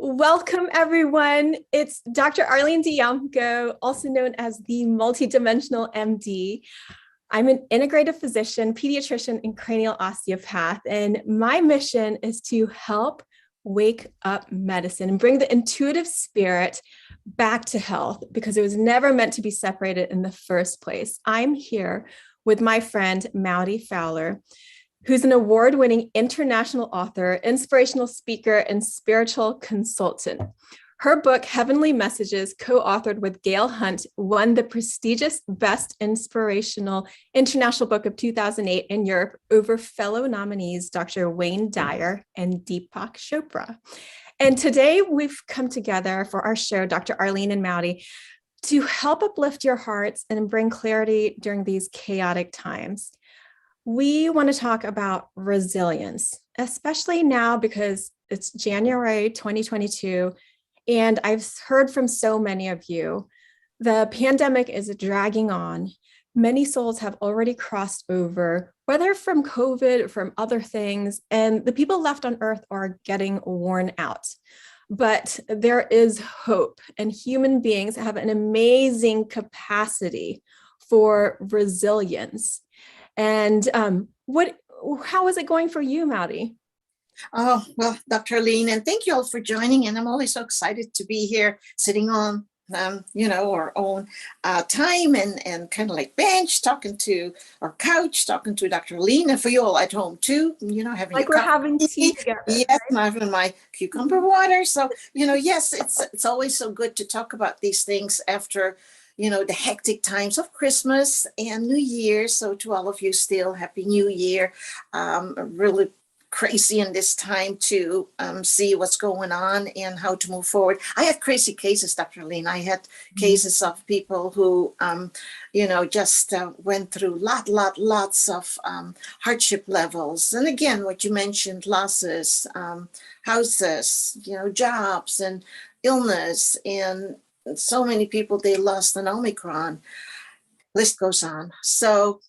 Welcome, everyone. It's Dr. Arlene Diamco, also known as the MultiDimensional MD. I'm an integrative physician, pediatrician, and cranial osteopath, and my mission is to help wake up medicine and bring the intuitive spirit back to health because it was never meant to be separated in the first place. I'm here with my friend, Maudy Fowler, who's an award-winning international author, inspirational speaker, and spiritual consultant. Her book, Heavenly Messages, co-authored with Gail Hunt, won the prestigious Best Inspirational International Book of 2008 in Europe over fellow nominees Dr. Wayne Dyer and Deepak Chopra. And today we've come together for our show, Dr. Arlene and Maudy, to help uplift your hearts and bring clarity during these chaotic times. We want to talk about resilience, especially now because it's January 2022, and I've heard from so many of you, the pandemic is dragging on. Many souls have already crossed over, whether from COVID or from other things, and the people left on earth are getting worn out. But there is hope, and human beings have an amazing capacity for resilience. And how is it going for you, Maudy? Oh, well, Dr. Arlene, and thank you all for joining. And I'm always so excited to be here sitting on, our own time and kind of like bench, talking to our couch, talking to Dr. Arlene, and for you all at home too, having like we're having tea together. Yes, right? I'm having my cucumber water. So, yes, it's always so good to talk about these things after the hectic times of Christmas and New Year. So to all of you still, Happy New Year. Really crazy in this time to see what's going on and how to move forward. I had crazy cases, Dr. Arlene. I had cases of people who, just went through lots of hardship levels. And again, what you mentioned, losses, houses, jobs and illness, and so many people, they lost an Omicron. List goes on. So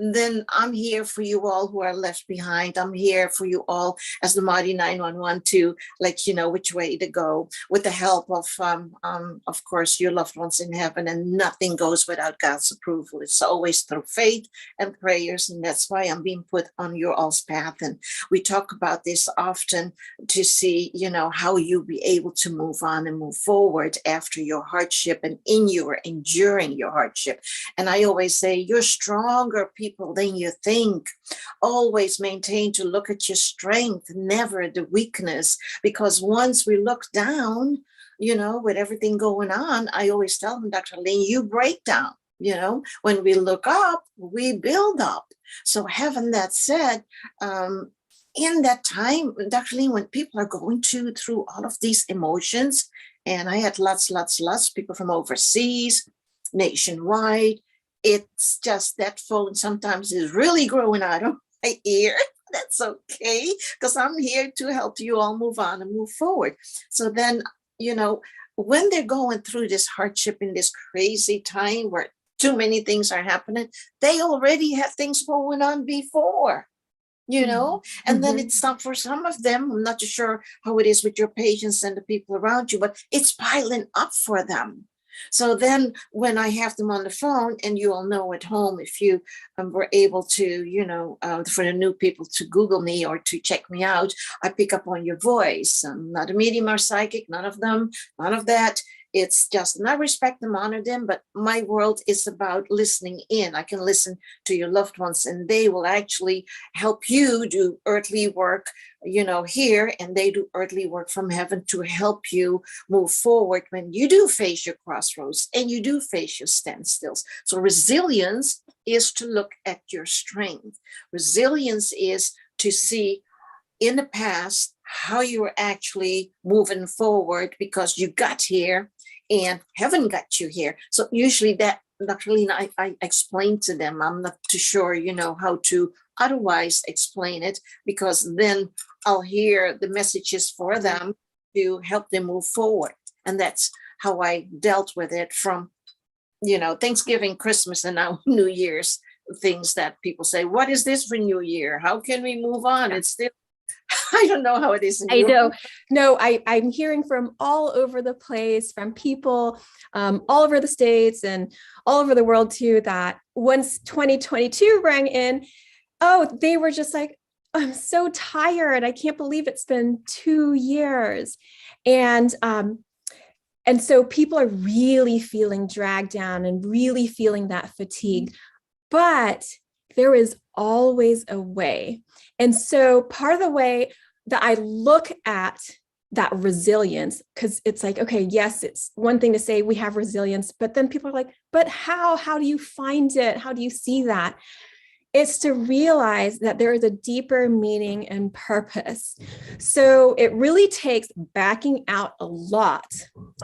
then I'm here for you all who are left behind. I'm here for you all as the Maudy 911 to let you know which way to go with the help of course, your loved ones in heaven. And nothing goes without God's approval. It's always through faith and prayers. And that's why I'm being put on your all's path. And we talk about this often to see, how you be able to move on and move forward after your hardship and in your enduring your hardship. And I always say, you're stronger people than you think. Always maintain to look at your strength, never the weakness, because once we look down, with everything going on, I always tell them, Dr. Arlene, you break down. When we look up, we build up. So having that said, in that time, Dr. Arlene, when people are going through all of these emotions, and I had lots people from overseas, nationwide, it's just that phone sometimes is really growing out of my ear. That's okay, because I'm here to help you all move on and move forward. So then, when they're going through this hardship in this crazy time where too many things are happening, they already have things going on before. And then it's not for some of them. I'm not too sure how it is with your patients and the people around you, but it's piling up for them. So then when I have them on the phone, and you all know at home, if you were able to, for the new people to Google me or to check me out, I pick up on your voice. I'm not a medium or psychic, none of that. It's just, and I respect them, honor them, but my world is about listening in. I can listen to your loved ones, and they will actually help you do earthly work, here, and they do earthly work from heaven to help you move forward when you do face your crossroads and you do face your standstills. So resilience is to look at your strength. Resilience is to see in the past how you were actually moving forward because you got here and heaven got you here. So usually that, Dr. Arlene, I explain to them. I'm not too sure, how to otherwise explain it, because then I'll hear the messages for them to help them move forward. And that's how I dealt with it from, Thanksgiving, Christmas, and now New Year's, things that people say, what is this for New Year? How can we move on? It's still I don't know how it is in I you. know. No, I'm hearing from all over the place, from people all over the states and all over the world too, that once 2022 rang in, oh, they were just like, I'm so tired. I can't believe it's been 2 years. And so people are really feeling dragged down and really feeling that fatigue. But there is always a way. And so part of the way that I look at that resilience, because it's like, okay, yes, it's one thing to say we have resilience, but then people are like, but how? How do you find it? How do you see that? It's to realize that there is a deeper meaning and purpose. So it really takes backing out a lot.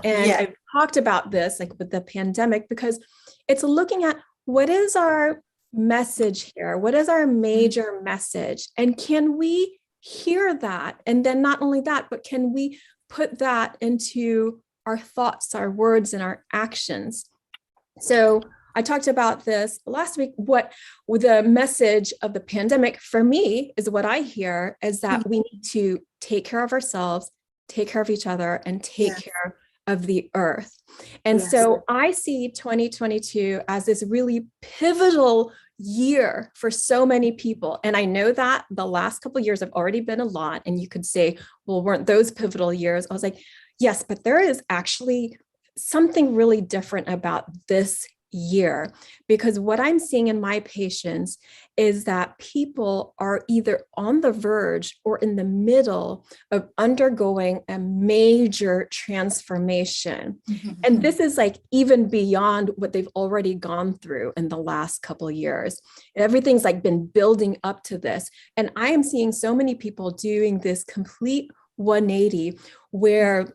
And Yeah. I've talked about this like with the pandemic, because it's looking at what is our message here? What is our major message? And can we hear that? And then not only that, but can we put that into our thoughts, our words, and our actions? So I talked about this last week. What the message of the pandemic for me is, what I hear is that we need to take care of ourselves, take care of each other, and take care of the earth. And so I see 2022 as this really pivotal year for so many people. And I know that the last couple of years have already been a lot. And you could say, well, weren't those pivotal years? I was like, yes, but there is actually something really different about this year, because what I'm seeing in my patients is that people are either on the verge or in the middle of undergoing a major transformation. And this is like even beyond what they've already gone through in the last couple of years. Everything's like been building up to this. And I am seeing so many people doing this complete 180 where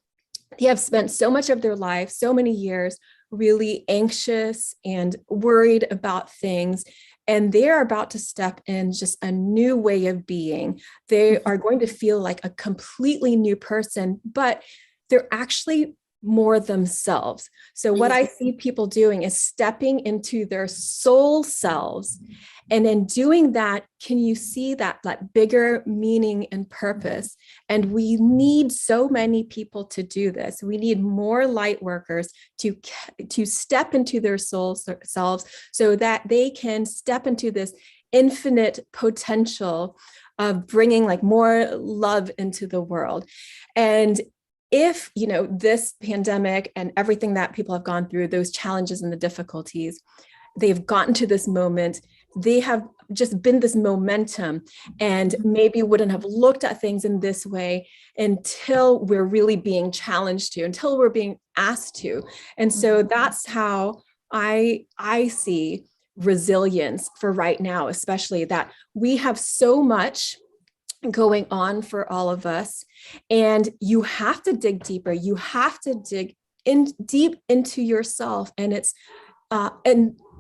they have spent so much of their life, so many years, really anxious and worried about things. And they're about to step in just a new way of being. They are going to feel like a completely new person, but they're actually more themselves. So what I see people doing is stepping into their soul selves. And in doing that, can you see that bigger meaning and purpose? And we need so many people to do this. We need more light workers to step into their soul selves so that they can step into this infinite potential of bringing like more love into the world. And if, this pandemic and everything that people have gone through, those challenges and the difficulties, they've gotten to this moment, they have just been this momentum, and maybe wouldn't have looked at things in this way until we're really being challenged to, until we're being asked to. And so that's how I see resilience for right now, especially that we have so much going on for all of us, and you have to dig deeper. You have to dig in deep into yourself, and it's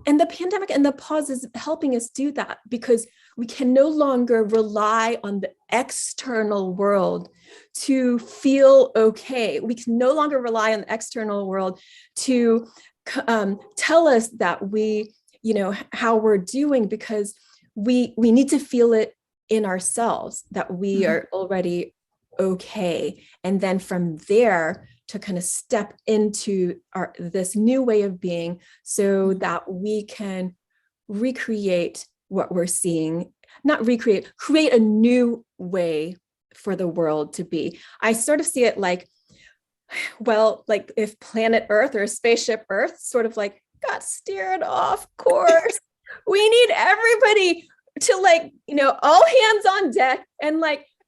and the pandemic and the pause is helping us do that, because we can no longer rely on the external world to feel okay. We can no longer rely on the external world to tell us that we, how we're doing, because we need to feel it in ourselves that we are already okay. And then from there to kind of step into this new way of being so that we can recreate what we're seeing, not recreate, create a new way for the world to be. I sort of see it like, well, like if planet Earth or spaceship Earth sort of like got steered off course, we need everybody to all hands on deck and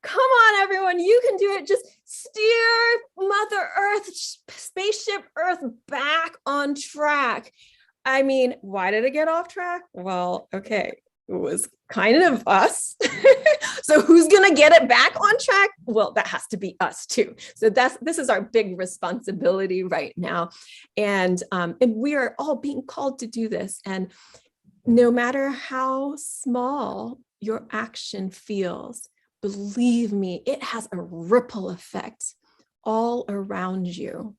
come on, everyone, you can do it. Just steer Mother Earth, spaceship Earth back on track. I mean, why did it get off track? Well, okay, it was kind of us. So who's going to get it back on track? Well, that has to be us too. So this is our big responsibility right now. And we are all being called to do this. And no matter how small your action feels, believe me, it has a ripple effect all around you.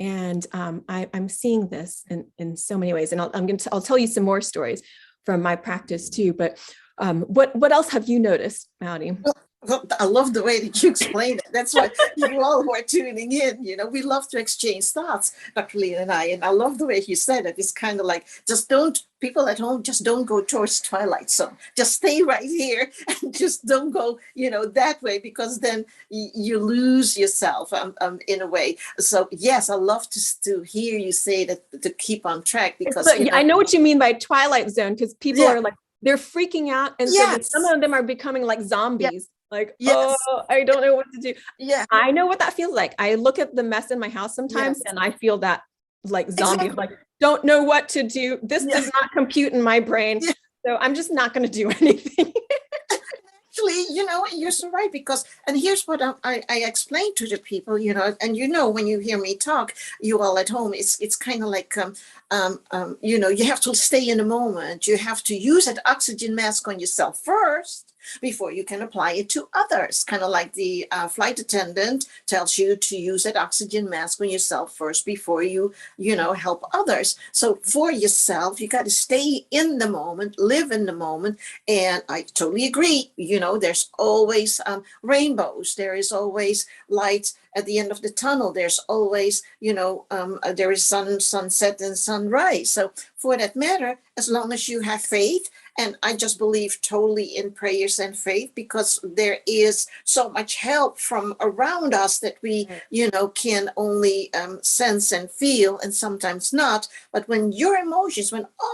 And I'm seeing this in so many ways. And I'll tell you some more stories from my practice too. But what else have you noticed, Maudy? Well, I love the way that you explain it. That's why you all who are tuning in, we love to exchange thoughts, Dr. Lee and I. And I love the way you said it. It's kind of like, just don't, people at home, just don't go towards Twilight Zone. Just stay right here and just don't go, that way, because then you lose yourself in a way. So, yes, I love to hear you say that, to keep on track, because, I know what you mean by Twilight Zone, because people yeah, are like, they're freaking out. And so some yes, of them are becoming like zombies. Like, oh, yes, I don't know what to do. yeah, I know what that feels like. I look at the mess in my house sometimes yes, and I feel that like zombie, exactly. like, don't know what to do. This Yeah. does not compute in my brain. So I'm just not going to do anything. Actually, you're so right, because, and here's what I explain to the people, and when you hear me talk, you all at home, it's kind of like, you have to stay in the moment. You have to use that oxygen mask on yourself first before you can apply it to others. Kind of like the flight attendant tells you to use that oxygen mask on yourself first before you help others. So for yourself, you got to stay in the moment, live in the moment. And I totally agree. There's always rainbows. There is always light at the end of the tunnel. There's always, there is sunset and sunrise. So for that matter, as long as you have faith, and I just believe totally in prayers and faith, because there is so much help from around us that we, can only sense and feel, and sometimes not. But when all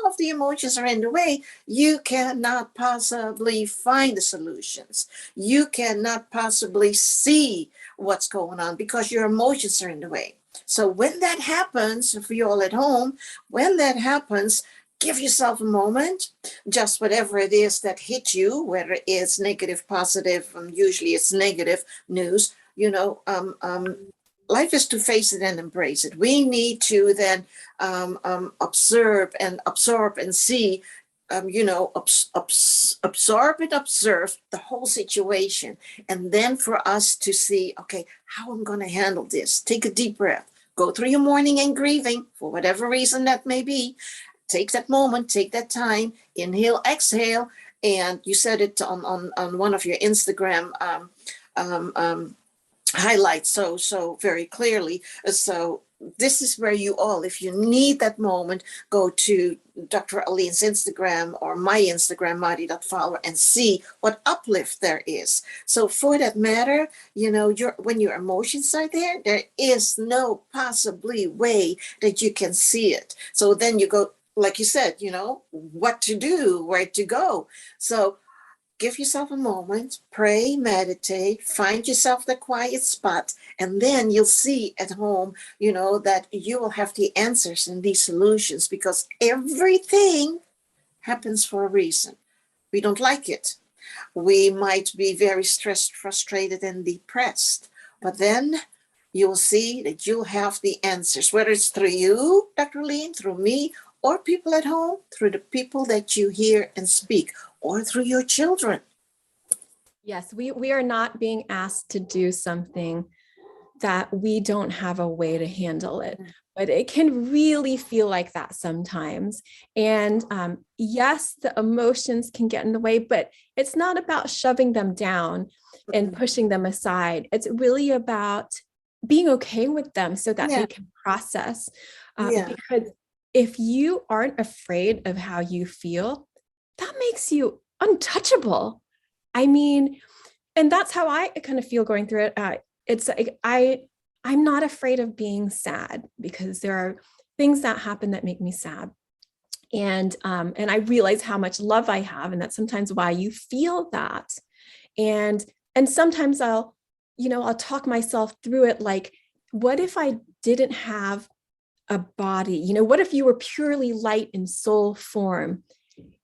of the emotions are in the way, you cannot possibly find the solutions. You cannot possibly see what's going on, because your emotions are in the way. So when that happens, for you all at home, when that happens, give yourself a moment, just whatever it is that hit you, whether it's negative, positive, usually it's negative news, life is to face it and embrace it. We need to then observe and absorb and see, absorb and observe the whole situation. And then for us to see, okay, how I'm going to handle this. Take a deep breath. Go through your mourning and grieving for whatever reason that may be. Take that moment, take that time, inhale, exhale. And you said it on one of your Instagram highlights so very clearly. So this is where you all, if you need that moment, go to Dr. Arlene's Instagram or my Instagram, Maudy.follower, and see what uplift there is. So for that matter, when your emotions are there is no possibly way that you can see it. So then you go, like you said, what to do, where to go. So give yourself a moment, pray, meditate, find yourself the quiet spot, and then you'll see at home, that you will have the answers and these solutions, because everything happens for a reason. We don't like it. We might be very stressed, frustrated, and depressed, but then you'll see that you'll have the answers, whether it's through you, Dr. Lean, through me, or people at home, through the people that you hear and speak, or through your children. Yes, we are not being asked to do something that we don't have a way to handle it, but it can really feel like that sometimes. And yes, the emotions can get in the way, but it's not about shoving them down and pushing them aside. It's really about being okay with them so that they can process. Because if you aren't afraid of how you feel, that makes you untouchable. I mean, and that's how I kind of feel going through it. It's like I'm not afraid of being sad, because there are things that happen that make me sad. And I realize how much love I have, and that's sometimes why you feel that. And sometimes I'll talk myself through it, like, what if I didn't have a body? What if you were purely light in soul form?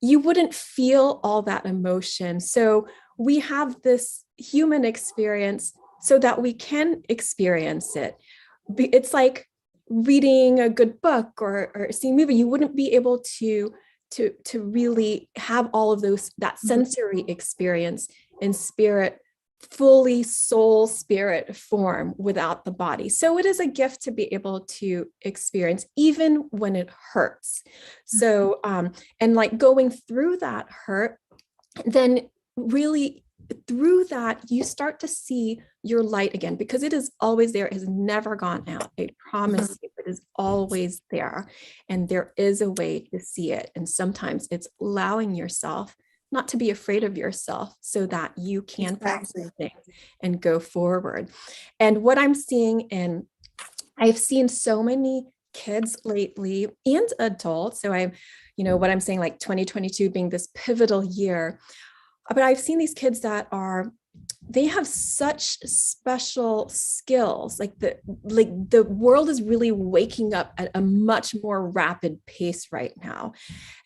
You wouldn't feel all that emotion. So we have this human experience so that we can experience it. It's like reading a good book or seeing a movie. You wouldn't be able to really have all of that sensory experience in spirit, fully soul spirit form, without the body. So it is a gift to be able to experience, even when it hurts. So and like going through that hurt, then really through that, you start to see your light again, because it is always there. It has never gone out. I promise you, it is always there. And there is a way to see it. And sometimes it's allowing yourself not to be afraid of yourself so that you can Exactly. things and go forward. And what I'm seeing, and I've seen so many kids lately and adults. So I'm, what I'm saying, like 2022 being this pivotal year, but I've seen these kids that they have such special skills. Like the world is really waking up at a much more rapid pace right now.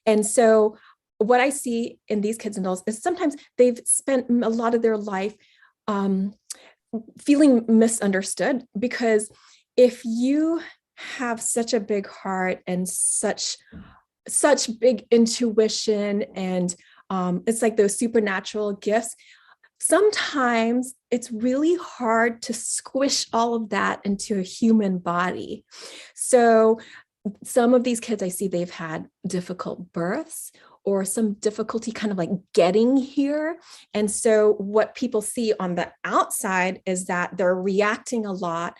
And so what I see in these kids and adults is sometimes they've spent a lot of their life feeling misunderstood, because if you have such a big heart and such big intuition, and it's like those supernatural gifts, sometimes it's really hard to squish all of that into a human body. So some of these kids I see, they've had difficult births or some difficulty kind of like getting here. And so what people see on the outside is that they're reacting a lot.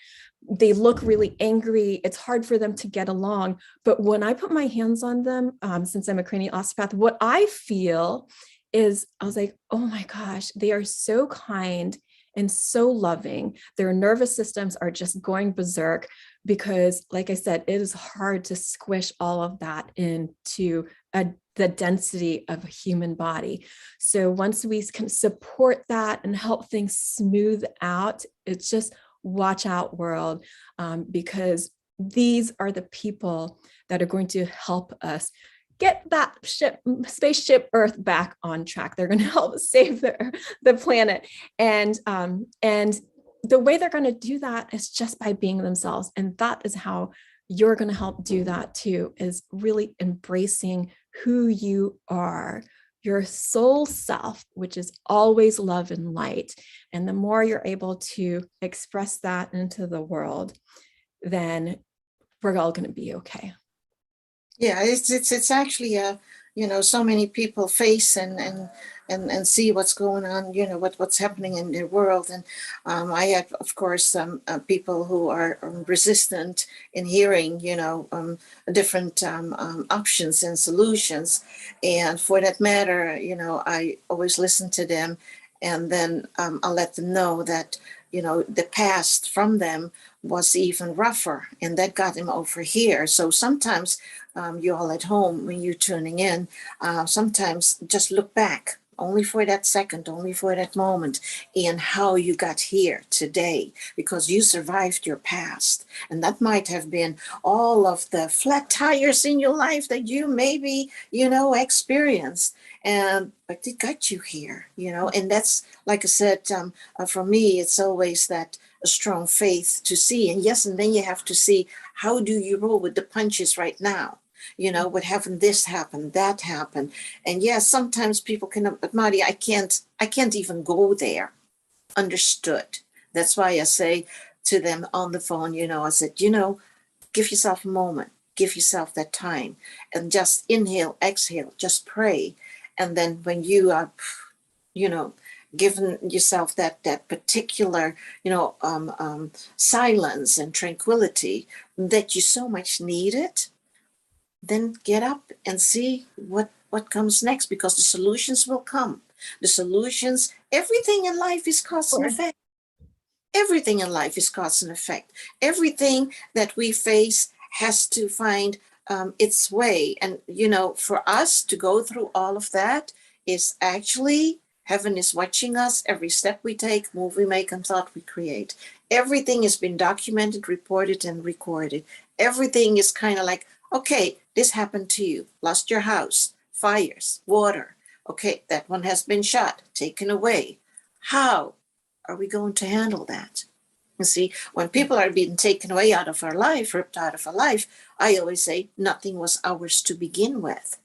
They look really angry. It's hard for them to get along. But when I put my hands on them, since I'm a cranial osteopath, what I feel is, I was like, oh my gosh, they are so kind and so loving. Their nervous systems are just going berserk because, like I said, it is hard to squish all of that into the density of a human body. So once we can support that and help things smooth out, it's just watch out, world, because these are the people that are going to help us get that spaceship Earth back on track. They're going to help save the planet. And the way they're going to do that is just by being themselves. And that is how you're going to help do that too, is really embracing who you are, your soul self, which is always love and light. And the more you're able to express that into the world, then we're all going to be okay. Yeah, it's actually so many people face and see what's going on, what's happening in their world. And I have, of course, people who are resistant in hearing, different options and solutions. And for that matter, I always listen to them, and then I'll let them know that, the past from them was even rougher, and that got him over here. So sometimes you all at home, when you're tuning in, sometimes just look back only for that second, only for that moment, and how you got here today, because you survived your past. And that might have been all of the flat tires in your life that you maybe, experienced. But it got you here, and that's, like I said, for me, it's always that a strong faith to see. And yes, and then you have to see, how do you roll with the punches right now? What happened, this happened, that happened. And yes, sometimes people can, but Maudy, I can't even go there. Understood. That's why I say to them on the phone, I said, give yourself a moment, give yourself that time, and just inhale, exhale, just pray. And then when you are, given yourself that particular, silence and tranquility that you so much needed, then get up and see what comes next, because the solutions will come. The solutions, everything in life is cause and effect. Everything in life is cause and effect. Everything that we face has to find its way. And, for us to go through all of that is actually, heaven is watching us. Every step we take, move we make, and thought we create. Everything has been documented, reported, and recorded. Everything is kind of like, okay, this happened to you, lost your house, fires, water. Okay, that one has been shot, taken away. How are we going to handle that? You see, when people are being taken away out of our life, ripped out of our life, I always say nothing was ours to begin with.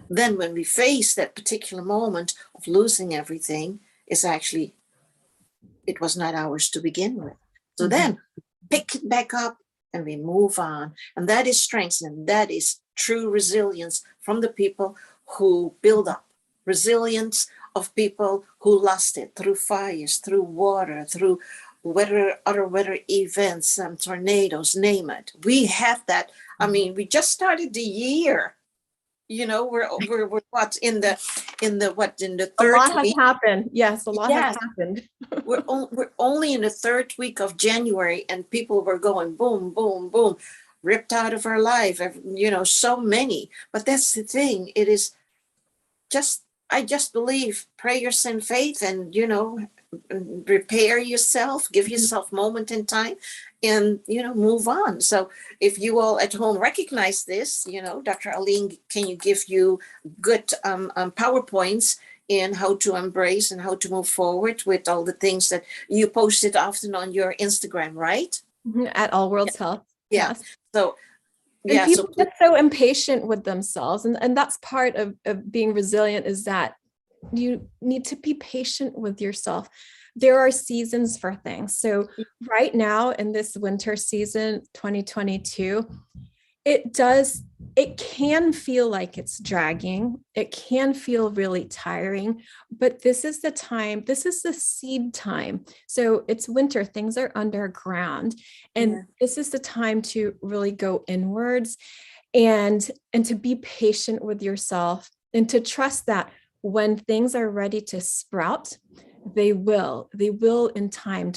Then when we face that particular moment of losing everything, it's actually, it was not ours to begin with. So then pick it back up and we move on. And that is strength, and that is true resilience from the people who build up. Resilience of people who lost it through fires, through water, through other weather events, tornadoes, name it. We have that. I mean, we just started the year. You know, we're what in the A third lot has week. happened. Yes, a lot has Yes, happened. we're only in the third week of January, and people were going boom, boom, boom, ripped out of our life. You know, so many. But that's the thing. It is just, I just believe prayers and faith, and prepare yourself, give yourself moment in time, and move on. So if you all at home recognize this, Dr. Arlene, can you give you good PowerPoints in how to embrace and how to move forward with all the things that you posted often on your Instagram, right? At All World's Health. Yeah. Yes. So And yeah, people get so impatient with themselves. And that's part of being resilient, is that you need to be patient with yourself. There are seasons for things. So right now in this winter season, 2022, it can feel like it's dragging. It can feel really tiring, but this is the time, this is the seed time. So it's winter, things are underground. And this is the time to really go inwards and to be patient with yourself, and to trust that when things are ready to sprout, they will in time.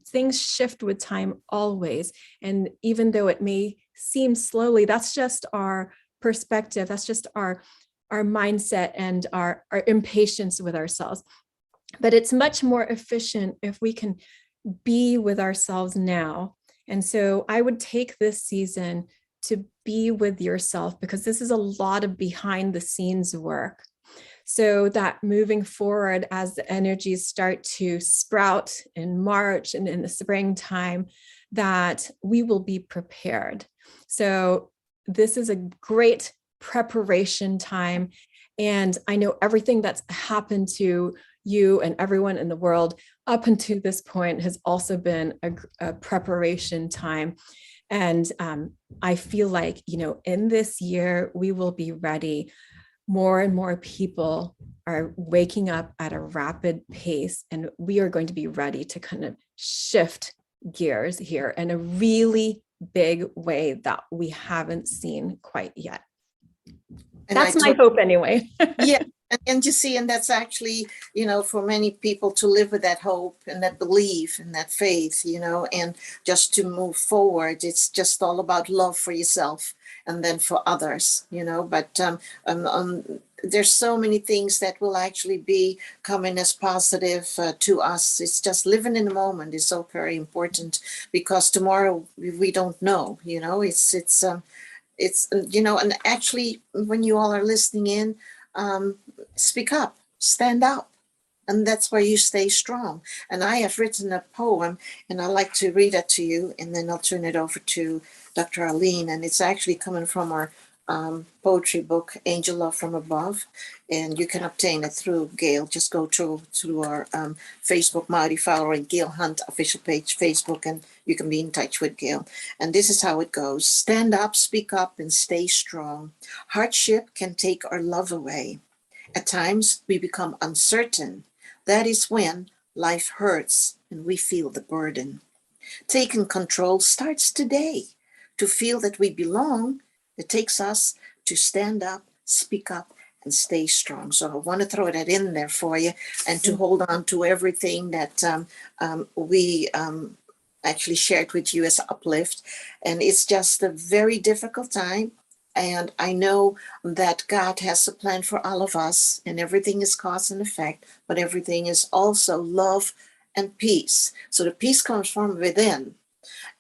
Things shift with time always. And even though it may seem slowly, that's just our perspective. That's just our mindset and our impatience with ourselves. But it's much more efficient if we can be with ourselves now. And so I would take this season to be with yourself, because this is a lot of behind the scenes work, so that moving forward, as the energies start to sprout in March and in the springtime, that we will be prepared. So this is a great preparation time. And I know everything that's happened to you and everyone in the world up until this point has also been a preparation time. And I feel like, in this year, we will be ready. More and more people are waking up at a rapid pace, and we are going to be ready to kind of shift gears here in a really big way that we haven't seen quite yet. And that's my hope anyway. Yeah. And you see, and that's actually, for many people to live with that hope and that belief and that faith, and just to move forward. It's just all about love for yourself and then for others, but there's so many things that will actually be coming as positive to us. It's just living in the moment is so very important, because tomorrow we don't know, it's and actually when you all are listening in, speak up, stand up, and that's where you stay strong. And I have written a poem, and I'd like to read it to you, and then I'll turn it over to Dr. Arlene. And it's actually coming from our poetry book, Angel Love from Above, and you can obtain it through Gail. Just go to our Facebook, Maudy, following Gail Hunt official page, Facebook, and you can be in touch with Gail. And this is how it goes. Stand up, speak up, and stay strong. Hardship can take our love away. At times we become uncertain. That is when life hurts and we feel the burden. Taking control starts today. To feel that we belong, it takes us to stand up, speak up, and stay strong. So I want to throw that in there for you, and to hold on to everything that we actually shared with you as uplift. And it's just a very difficult time. And I know that God has a plan for all of us, and everything is cause and effect, but everything is also love and peace. So the peace comes from within.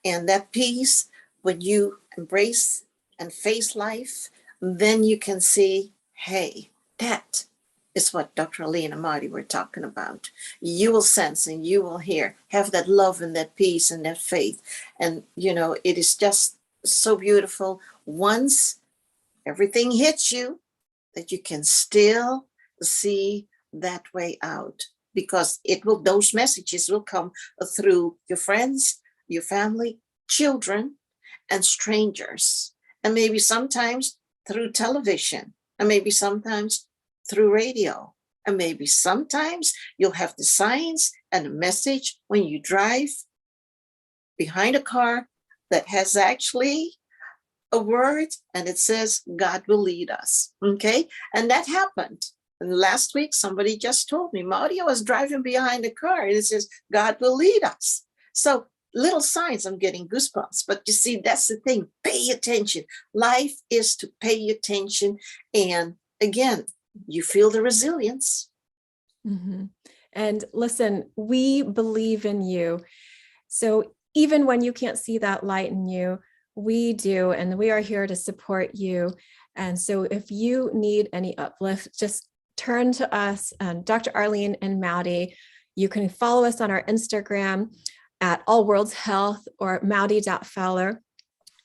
And that peace, when you embrace and face life, then you can see, hey, that is what Dr. Arlene and Maudy were talking about. You will sense and you will hear, have that love and that peace and that faith. And, it is just so beautiful once everything hits you, that you can still see that way out, because those messages will come through your friends, your family, children, and strangers, and maybe sometimes through television, and maybe sometimes through radio. And maybe sometimes you'll have the signs and a message when you drive behind a car that has actually a word, and it says, God will lead us. Okay. And that happened. And last week, somebody just told me, Maudy, I was driving behind a car and it says, God will lead us. So little signs, I'm getting goosebumps. But you see, that's the thing. Pay attention. Life is to pay attention. And again, you feel the resilience. Mm-hmm. And listen, we believe in you. So even when you can't see that light in you, we do, and we are here to support you. And so if you need any uplift, just turn to us, Dr. Arlene and Maudy. You can follow us on our Instagram at All Worlds Health or Maudy.Fowler.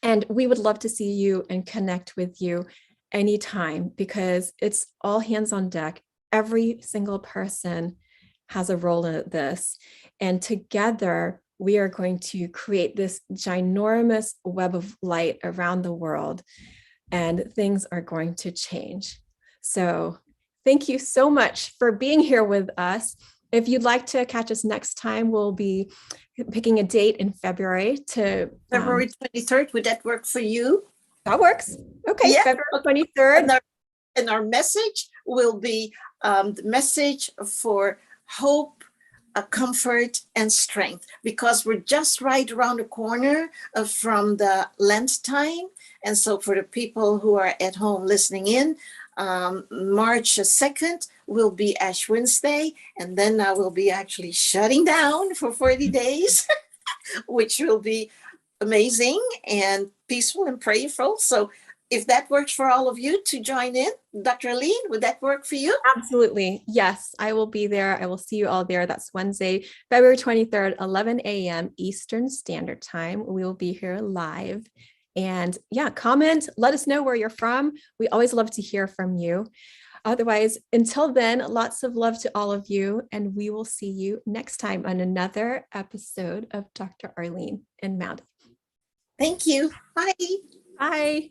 And we would love to see you and connect with you anytime, because it's all hands on deck. Every single person has a role in this. And together, we are going to create this ginormous web of light around the world, and things are going to change. So thank you so much for being here with us. If you'd like to catch us next time, we'll be picking a date in February to February 23rd. Would that work for you? That works. Okay, yeah. February 23rd. And our message will be the message for hope, comfort, and strength, because we're just right around the corner from the Lent time. And so for the people who are at home listening in, March 2nd will be Ash Wednesday, and then I will be actually shutting down for 40 days, which will be amazing and peaceful and prayerful. So if that works for all of you to join in, Dr. Arlene, would that work for you? Absolutely. Yes, I will be there. I will see you all there. That's Wednesday, February 23rd, 11 a.m. Eastern Standard Time. We will be here live. And yeah, comment, let us know where you're from. We always love to hear from you. Otherwise, until then, lots of love to all of you. And we will see you next time on another episode of Dr. Arlene and Maudy. Thank you. Bye. Bye.